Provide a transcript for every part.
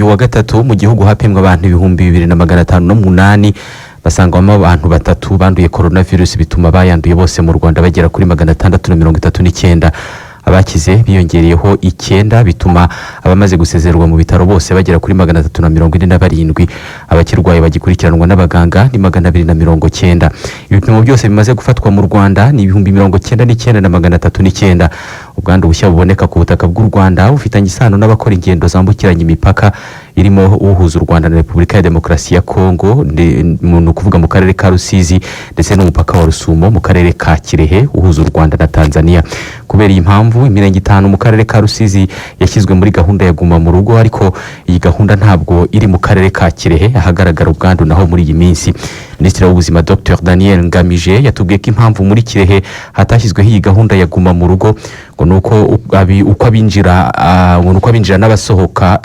uyu wa gatatu mu gihugu hapimwa abantu 2508 basangwamo abantu batatu banduye coronavirus bituma bayanduye bose mu Rwanda bagera kuri 639. Abakize biyongereyeho 9 bituma abamaze gusezerwa mu bitaro bose bagera kuri 347. Abakirwaye bagikurikiranwa n'abaganga ni 290. Ibipimo byose bimaze gufatwa mu Rwanda ni 99,309. Ubwandu bushya buboneka ku butaka bw'u Rwanda ufitanye isano n'abakora ingendo zambukiranya imipaka irimo uhuza u Rwanda na Repubulika ya Demokarasi ya Kongo no kuvuga mu karere ka Rusizi ndetse n'umupaka wa Rusumo mu karere ka Kirehe uhuza u Rwanda na Tanzania. Kubera iyi mpamvu imirenge 5 mu karere ka Rusizi yashyizwe muri gahunda ya guma mu rugo, ariko iyi gahunda ntabwo iri mu karere ka Kirehe ahagaragara ubwandu naho muri iyi minsi. Minisitiri w'ubuzima Dr Daniel Ngamije yatubwiye ko impamvu muri Kirehe hatashyizweho iyi gahunda ya guma mu rugo ngo nuko uko abinjira n'abasohoka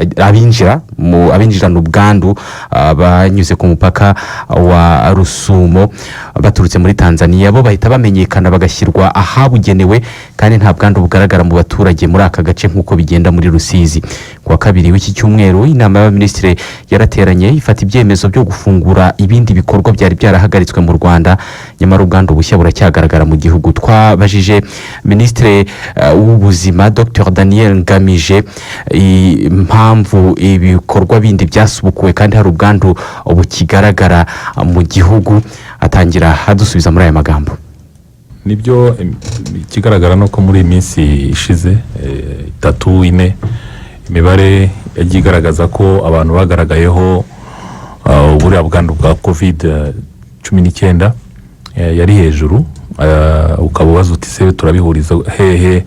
abinjirana ubwandu banyuze ku mupaka wa Rusumo baturutse muri Tanzania bo bahita bamenyekana bagashyirwa ahabugenewe kandi nta bwandu bugaragara mu baturage muri aka gace nk'uko bigenda muri Rusizi. Kuwa kabiri w'iki cyumweru inama y'abaminisitiri yarateranye ifata ibyemezo byo gufungura ibindi bikorwa byari byarahagaritswe mu Rwanda, nyamara ubwandu bushya buracyagaragara mu gihugu. Twabajije Minisitiri w'ubuzima Dr Daniel Ngamije impamvu ibikorwa bindi byasubukuwe kandi hari ubwandu bukigaragara mu gihugu, atangira adusubiza muri aya magambo. Nibyo kigaragara no ko muri iminsi ishize 3-4 imibare yagiye igaragaza ko abantu bagaragayeho uburiya bwandu bwa COVID-19 yari hejuru. Ukaba ubaza uti se turabihuriza hehe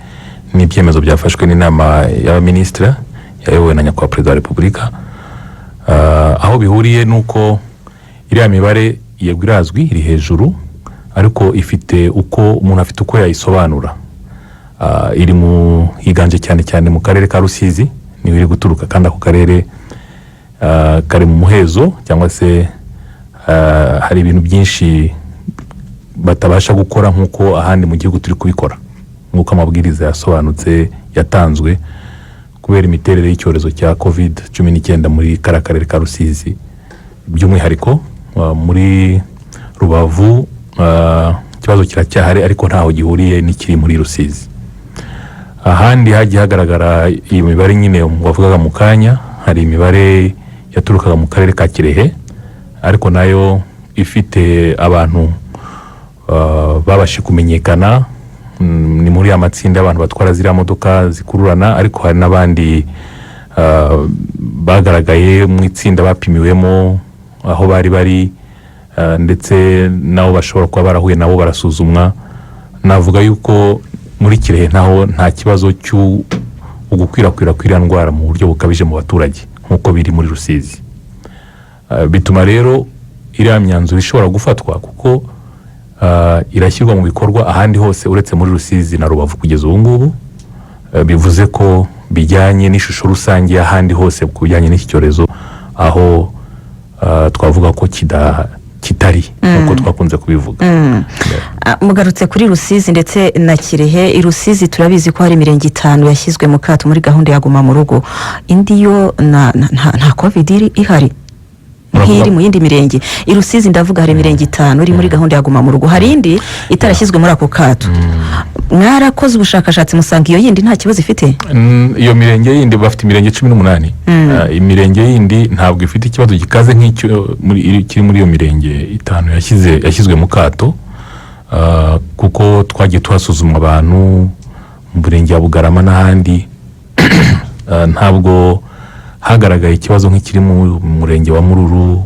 n'ibyemezo byafashwe n'inama y'abaminisitiri yayobowe na nyakubahwa Perezida wa Repubulika. Aho bihuriye nuko iriya mibare yego irazwi iri hejuru, ariko ifite uko umuntu afite uko yayisobanura. Iri mu higanje cyane mu karere ka Rusizi niwe iri guturuka, kandi ako karere kari mu muhezo cyangwa se hari ibintu byinshi batabasha gukora nk'uko ahandi mu gihugu turi kubikora, nk'uko amabwiriza yasobanutse yatanzwe kubera imiterere y'icyorezo cya COVID-19 muri karere ka Rusizi. By'umwihariko muri Rubavu ikibazo kiracyahari, ariko ntaho gihuriye n'ikiri muri Rusizi. Ahandi hagiye hagaragara iyi mibare nyine wavugaga mu kanya, hari imibare yaturukaga mu karere ka Kirehe, ariko nayo ifite abantu babashe kumenyekana. Ni muri amatsinda y'abantu batwara ziriya modoka zikururana, ariko hari n'abandi bagaragaye mu itsinda bapimiwemo aho bari ndetse nabo bashobora kuba barahuye nabo barasuzumwa. Navuga yuko muri Kirehe naho nta kibazo cy'ugukwirakwira kw'iriya ndwara mu buryo bukabije mu baturage nk'uko biri muri Rusizi. Bituma rero iriya myanzuro ishobora gufatwa kuko irashyirwa mu bikorwa ahandi hose uretse muri Rusizi na Rubavu kugeza ubu ngubu. Bivuze ko bijyanye n'ishusho rusange ahandi hose ku bijyanye n'iki cyorezo, aho twavuga ko kitari nk'uko twakunze kubivuga. Mugarutse kuri Rusizi ndetse na Kirehe. I Rusizi turabizi ko hari imirenge 5 yashyizwe mu kato muri gahunda ya guma mu rugo. Indi yo nta COVID ihari nk'iri mu yindi mirenge. I Rusizi ndavuga hari imirenge 5 iri muri gahunda ya guma mu rugo, hari indi itarashyizwe muri ako kato. Mwarakoze ubushakashatsi musanga iyo yindi nta kibazo ifite? Iyo mirenge yindi bafite imirenge 18. Imirenge yindi ntabwo ifite ikibazo gikaze nk'icyo kiri muri iyo mirenge 5 yashyizwe mu kato, kuko twagiye tuhasuzumwa abantu mu murenge wa Bugarama n'ahandi. Ntabwo hagaragaye ikibazo nk'ikiri mu murenge wa Mururu,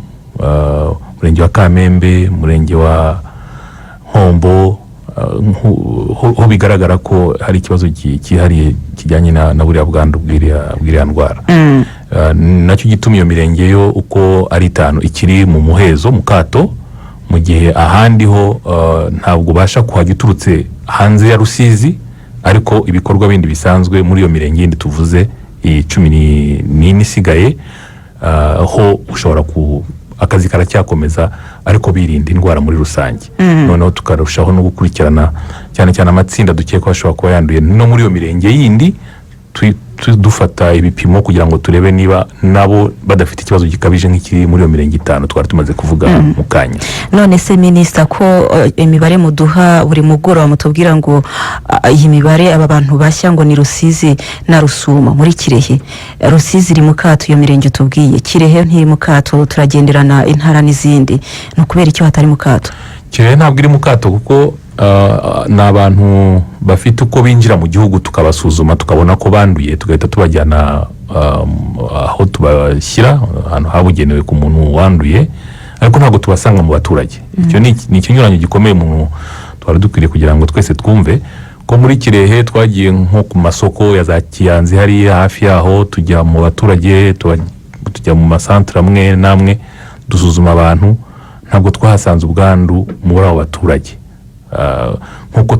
murenge wa Kamembe, murenge wa Nkombo, ho bigaragara ko hari ikibazo cyihariye kijyanye na buriya bwandu bw'iriya ndwara. Nacyo gituma iyo mirenge yo uko ari 5 ikiri mu muhezo mu kato, mu gihe ahandi ho ntabwo basha kuhajya uturutse hanze ya Rusizi, ariko ibikorwa bindi bisanzwe muri iyo mirenge yindi tuvuze 14 isigaye ho ushobora akazi karacyakomeza, ariko birinda indwara muri rusange. Noneho tukarushaho no gukurikirana cyane amatsinda dukeka ko ashobora kuba yanduye no muri iyo mirenge yindi dufata ibipimo kugira ngo turebe niba nabo badafite ikibazo gikabije nk'ikiri muri iyo mirenge 5 twari tumaze kuvuga mu kanya. None se minisita ko imibare muduha buri mugoroba mutubwira ngo iyi mibare aba bantu bashya ngo ni Rusizi na Rusumo muri Kirehe. Rusizi iri mu kato, iyo mirenge tubwiye. Kirehe ntiri mu kato, turagenderana intara n'izindi. No kubera icyo hatari mu kato? Kirehe ntabwo iri mu kato kuko ni abantu bafite uko binjira mu gihugu tukabasuzuma tukabona ko banduye tugahita tubajyana aho tubashyira ahantu habugenewe ku muntu wanduye, ariko ntabwo tubasanga mu baturage. Icyo ni ikinyuranyo gikomeye umuntu twari dukwiriye kugira ngo twese twumve ko muri Kirehe twagiye nko ku masoko ya za Kiyanzi hari hafi yaho, tujya mu baturage, tujya mu masantere amwe namwe dusuzuma abantu, ntabwo twahasanze ubwandu muri abo baturage nkuko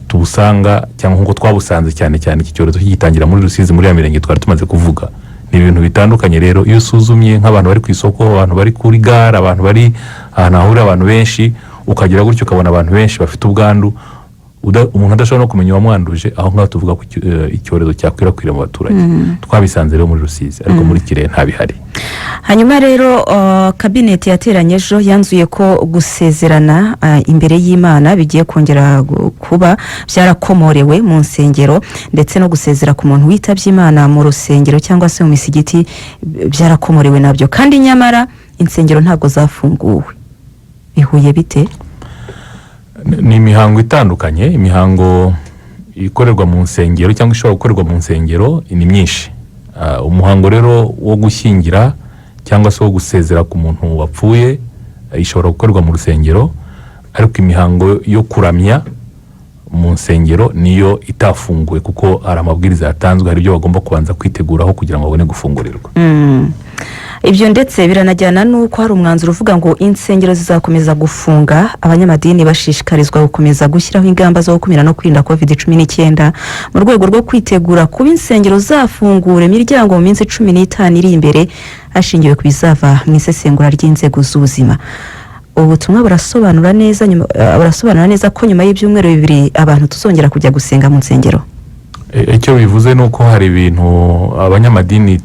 tubusanga cyangwa nkuko twabusanze cyane iki cyorezo kigitangira muri Rusizi muri ya mirenge twari tumaze kuvuga. Ni ibintu bitandukanye rero iyo usuzumye nk'abantu bari ku isoko, abantu bari kuri gare, abantu bari ahantu hahurira abantu benshi, ukagira gutyo ukabona abantu benshi bafite ubwandu, umuntu adashobora no kumenya uwamwanduje, aho ngaho tuvuga ko icyorezo cyakwirakwira mu baturage. Twabisanze rero muri Rusizi, ariko muri Kirehe ntabihari. Hanyuma rero kabineti yateranye ejo yanzuye ko gusezerana imbere y'Imana bigiye kongera kuba byarakomorewe mu nsengero, ndetse no gusezera ku muntu witabye Imana mu rusengero cyangwa se mu misigiti byarakomorewe nabyo, kandi nyamara insengero ntabwo zafunguwe. Bihuye bite? Ni imihango itandukanye, imihango ikorerwa mu nsengero cyangwa ishobora gukorerwa mu nsengero ni myinshi. Umuhango rero wo gushyingira cyangwa se wo gusezera ku muntu wapfuye ishobora gukorerwa mu rusengero, ariko imihango yo kuramya mu nsengero niyo itafunguwe kuko ari amabwiriza yatanzwe, hari ibyo bagomba kubanza kwiteguraho kugira ngo babone gufungurirwa. Ibyo ndetse biranajyana nuko hari umwanzuro uvuga ngo insengero zizakomeza gufunga, abanyamadini bashishikarizwa gukomeza gushyiraho ingamba zo gukumira no kwirinda COVID-19 mu rwego rwo kwitegura kuba insengero zafungura imiryango mu minsi 15 iri imbere hashingiwe ku bizava mu isesengura ry'inzego z'ubuzima. Ubutumwa burasobanura neza ko nyuma y'ibyumweru 2 abantu tuzongera kujya gusenga mu nsengero. Icyo bivuze nuko hari ibintu abanyamadini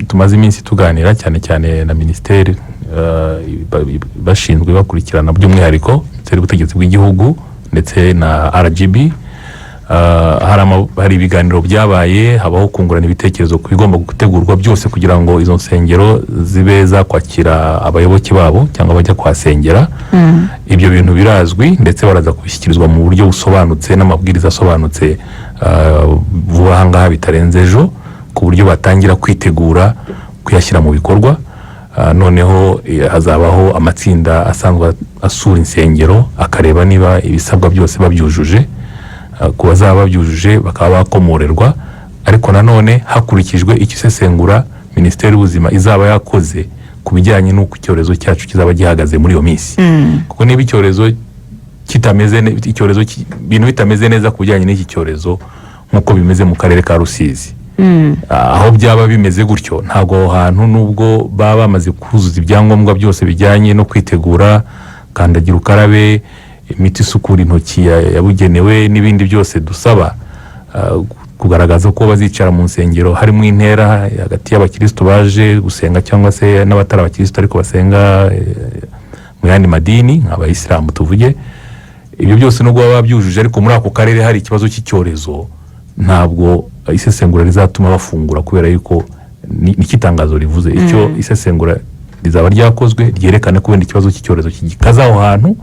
tumaze iminsi tuganira cyane na ministeri bashinzwe bakurikirana by'umwihariko ndetse n'ubutegetsi bw'igihugu ndetse na RGB. Hari ibiganiro byabaye, habaho kungurana ibitekerezo ku bigomba gutegurwa byose kugira ngo izo nsengero zibe zakwakira abayoboke babo cyangwa bajya kuhasengera. Ibyo bintu birazwi ndetse baraza kubishyikirizwa mu buryo busobanutse n'amabwiriza asobanutse vuba aha ngaha bitarenze ejo, ku buryo batangira kwitegura kuyashyira mu bikorwa. Noneho hazabaho amatsinda asanzwe asura insengero akareba niba ibisabwa byose babyujuje, ku bazaba babyujuje bakaba bakomorerwa, ariko nanone hakurikijwe icyo isesengura Minisiteri y'Ubuzima izaba yakoze ku bijyanye n'uko icyorezo cyacu kizaba gihagaze muri iyo minsi. Kuko niba icyorezo ibintu bitameze neza ku bijyanye n'iki cyorezo nk'uko bimeze mu karere ka Rusizi, aho byaba bimeze gutyo ntabwo aho hantu nubwo baba bamaze kuzuza ibyangombwa byose bijyanye no kwitegura kandagira ukarabe, imiti isukura intoki yabugenewe n'ibindi byose dusaba, kugaragaza ko bazicara mu nsengero harimo intera hagati y'abakristo baje gusenga cyangwa se n'abatari abakristo ariko basenga mu yandi madini nk'abayisilamu tuvuge. Ibyo byose nubwo baba babyujuje ariko muri ako karere hari ikibazo cy'icyorezo, ntabwo isesengura rizatuma bafungura kubera yuko n'ikitangazo rivuze icyo isesengura rizaba ryakozwe ryerekana ko wenda ikibazo cy'icyorezo kigikaza aho hantu,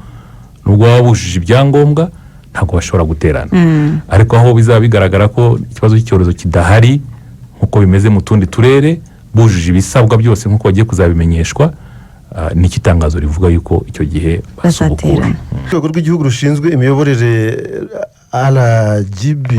nubwo baba bujuje ibyangombwa ntabwo bashobora guterana. Ariko aho bizaba bigaragara ko ikibazo cy'icyorezo kidahari nk'uko bimeze mu tundi turere, bujuje ibisabwa byose nk'uko bagiye kuzabimenyeshwa, n'ikitangazo rivuga yuko icyo gihe basubukura. Urwego rw'igihugu rushinzwe imiyoborere RGB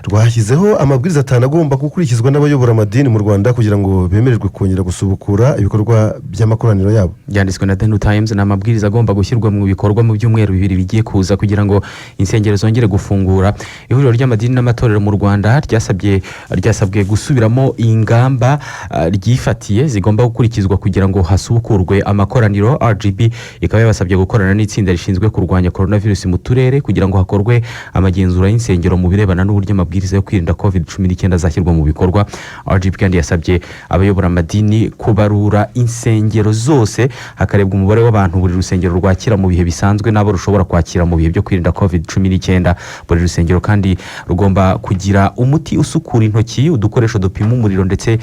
rwashyizeho amabwiriza 5 agomba gukurikizwa n'abayobora amadini mu Rwanda kugira ngo bemererwe kongera gusubukura ibikorwa by'amakoraniro yabo. Byanditswe na The New Times, na amabwiriza agomba gushyirwa mu bikorwa mu byumweru 2 bigiye kuza kugira ngo insengero zongere gufungura. Ihuriro ry'amadini n'amatorero mu Rwanda ryasabwe gusubiramo ingamba ryifatiye zigomba gukurikizwa kugira ngo hasubukurwe amakoraniro. RGB ikaba yabasabye gukorana n'itsinda rishinzwe kurwanya coronavirus mu turere kugira ngo hakorwe amagenzura y'insengero mu birebana n'uburyo amabwiriza yo kwirinda COVID-19 azashyirwa mu bikorwa. RGB kandi yasabye abayobora amadini kubarura insengero zose hakarebwa umubare w'abantu buri rusengero rwakira mu bihe bisanzwe n'abo rushobora kwakira mu bihe byo kwirinda COVID-19. Buri rusengero kandi rugomba kugira umuti usukura intoki, udukoresho dupima umuriro ndetse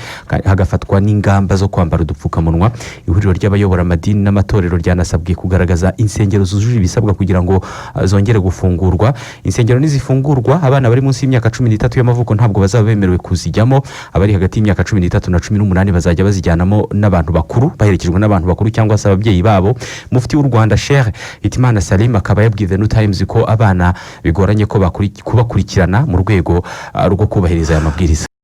hagafatwa n'ingamba zo kwambara udupfukamunwa. Ihuriro ry'abayobora amadini n'amatorero ryanasabwe kugaragaza insengero zujuje ibisabwa kugira ngo zongere gufungurwa. Insengero nizifungurwa abana bari munsi y'imyaka 13 y'amavuko ntabwo bazaba bemerewe kuzijyamo, abari hagati y'imyaka 13 na 18 bazajya bazijyanamo n'abantu bakuru, baherekejwe n'abantu bakuru cyangwa se ababyeyi babo. Mufti w'u Rwanda Sheikh Hitimana Salim akaba yabwiye The New Times ko abana bigoranye ko kubakurikirana mu rwego rwo kubahiriza aya mabwiriza.